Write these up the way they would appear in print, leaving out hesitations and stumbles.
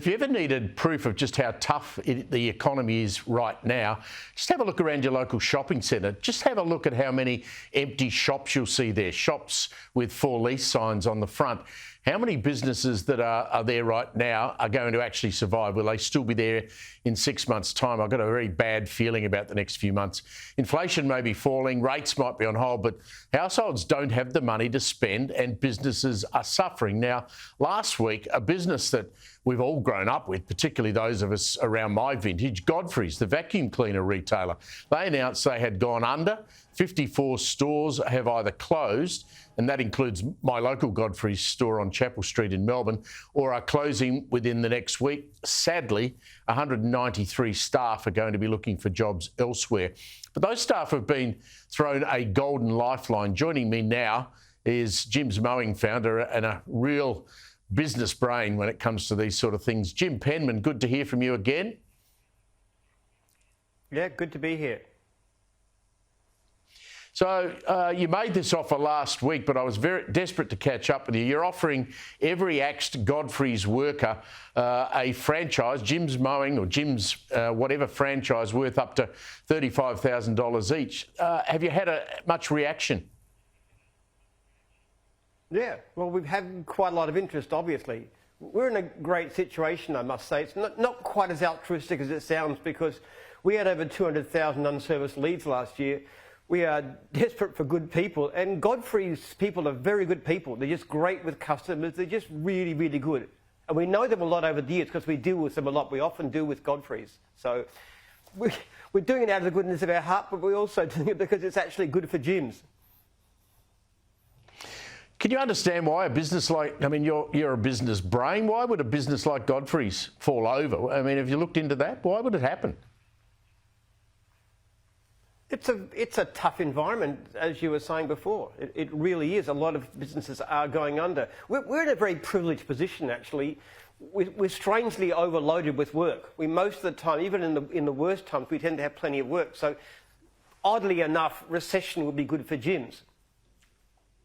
If you ever needed proof of just how tough the economy is right now, just have a look around your local shopping centre. Just have a look at how many empty shops you'll see there, shops with for lease signs on the front. How many businesses that are there right now are going to actually survive? Will they still be there in 6 months' time? I've got a very bad feeling about the next few months. Inflation may be falling, rates might be on hold, but households don't have the money to spend and businesses are suffering. Now, last week, a business that we've all grown up with, particularly those of us around my vintage, Godfrey's, the vacuum cleaner retailer, they announced they had gone under. 54 stores have either closed, and that includes my local Godfrey's store on Chapel Street in Melbourne, or are closing within the next week. Sadly, 193 staff are going to be looking for jobs elsewhere. But those staff have been thrown a golden lifeline. Joining me now is Jim's Mowing founder and a real business brain when it comes to these sort of things. Jim Penman, good to hear from you again. Yeah, good to be here. So you made this offer last week, but I was very desperate to catch up with you. You're offering every axed Godfrey's worker a franchise, Jim's Mowing or Jim's whatever franchise, worth up to $35,000 each. Have you had much reaction? Yeah, well, we've had quite a lot of interest, obviously. We're in a great situation, I must say. It's not quite as altruistic as it sounds, because we had over 200,000 unserviced leads last year. We are desperate for good people, and Godfrey's people are very good people. They're just great with customers. They're just really, really good. And we know them a lot over the years because we deal with them a lot. We often do with Godfrey's. So we're doing it out of the goodness of our heart, but we're also doing it because it's actually good for Jim's. Can you understand why a business like, I mean, you're a business brain. Why would a business like Godfrey's fall over? I mean, have you looked into that? Why would it happen? It's a tough environment, as you were saying before. It really is. A lot of businesses are going under. We're in a very privileged position, actually. We're strangely overloaded with work. We most of the time, even in the worst times, we tend to have plenty of work. So, oddly enough, recession would be good for Jim's.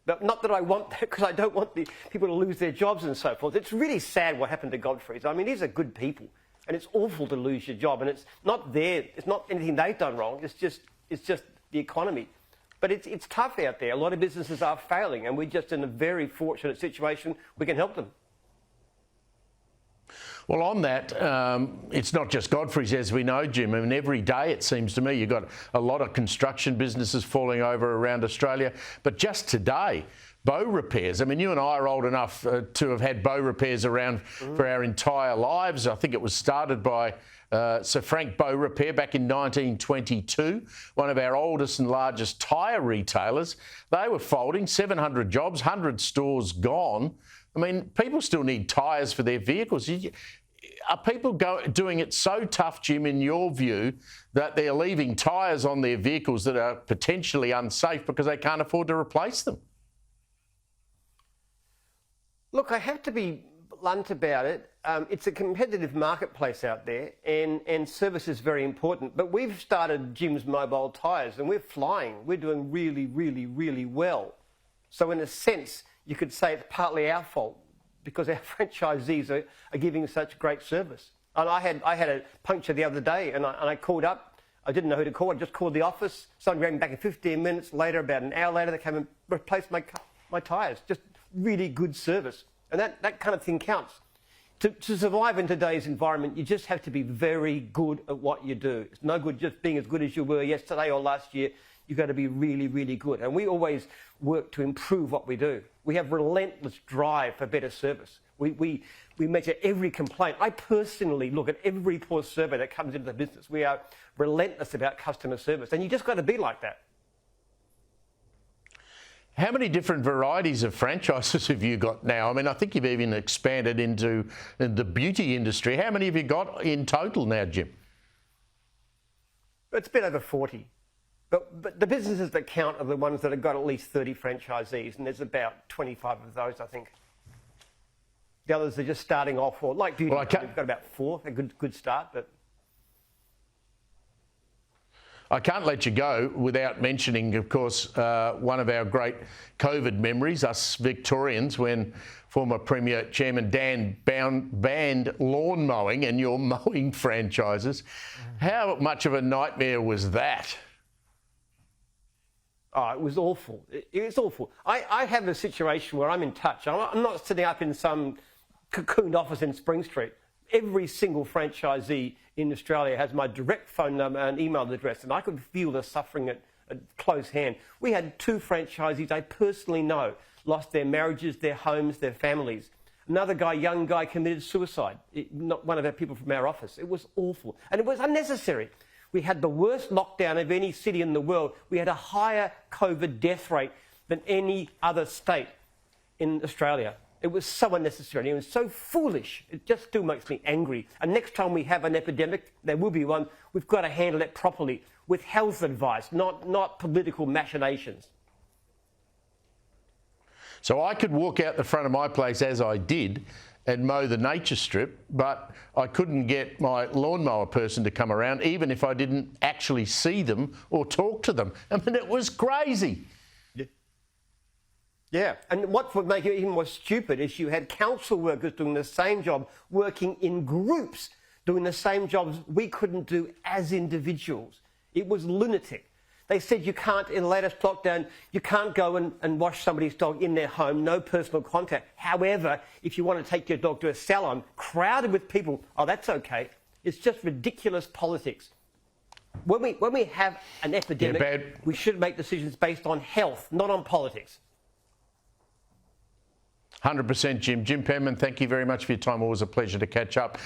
But not that I want that, because I don't want the people to lose their jobs and so forth. It's really sad what happened to Godfrey's. I mean, these are good people, and it's awful to lose your job. And it's not anything they've done wrong. It's just the economy. But it's tough out there. A lot of businesses are failing, and we're just in a very fortunate situation. We can help them. Well, on that, it's not just Godfrey's, as we know, Jim. I mean, every day, it seems to me, you've got a lot of construction businesses falling over around Australia. But just today, bow repairs. I mean, you and I are old enough to have had bow repairs around for our entire lives. I think it was started by Sir Frank Bow Repair back in 1922, one of our oldest and largest tyre retailers. They were folding, 700 jobs, 100 stores gone. I mean, people still need tyres for their vehicles. Are people doing it so tough, Jim, in your view, that they're leaving tyres on their vehicles that are potentially unsafe because they can't afford to replace them? Look, I have to be blunt about it. It's a competitive marketplace out there, and service is very important. But we've started Jim's Mobile Tyres, and we're flying. We're doing really, really, really well. So in a sense, you could say it's partly our fault because our franchisees are giving such great service. And I had a puncture the other day, and I called up. I didn't know who to call. I just called the office. Someone rang back in 15 minutes later. About an hour later, they came and replaced my tyres. Just really good service. And that kind of thing counts. To survive in today's environment, you just have to be very good at what you do. It's no good just being as good as you were yesterday or last year. You've got to be really, really good. And we always work to improve what we do. We have relentless drive for better service. We measure every complaint. I personally look at every report survey that comes into the business. We are relentless about customer service. And you just got to be like that. How many different varieties of franchises have you got now? I mean, I think you've even expanded into the beauty industry. How many have you got in total now, Jim? It's been over 40. But the businesses that count are the ones that have got at least 30 franchisees, and there's about 25 of those, I think. The others are just starting off, or like beauty, we've got about 4, a good start. But I can't let you go without mentioning, of course, one of our great COVID memories, us Victorians, when former Premier Chairman Dan banned lawn mowing and your mowing franchises. How much of a nightmare was that? Oh, it was awful. It was awful. I have a situation where I'm in touch. I'm not sitting up in some cocooned office in Spring Street. Every single franchisee in Australia has my direct phone number and email address, and I could feel the suffering at close hand. We had 2 franchisees I personally know lost their marriages, their homes, their families. Another guy, young guy, committed suicide. Not one of our people from our office. It was awful, and it was unnecessary. We had the worst lockdown of any city in the world. We had a higher COVID death rate than any other state in Australia. It was so unnecessary. It was so foolish. It just still makes me angry. And next time we have an epidemic, there will be one, we've got to handle it properly with health advice, not political machinations. So I could walk out the front of my place as I did and mow the nature strip, but I couldn't get my lawnmower person to come around, even if I didn't actually see them or talk to them. I mean, it was crazy. Yeah, and what would make it even more stupid is you had council workers doing the same job, working in groups, doing the same jobs we couldn't do as individuals. It was lunatic. They said you can't, in the latest lockdown, you can't go and wash somebody's dog in their home, no personal contact. However, if you want to take your dog to a salon crowded with people, oh, that's okay. It's just ridiculous politics. When we have an epidemic, we should make decisions based on health, not on politics. 100%, Jim. Jim Penman, thank you very much for your time. Always a pleasure to catch up.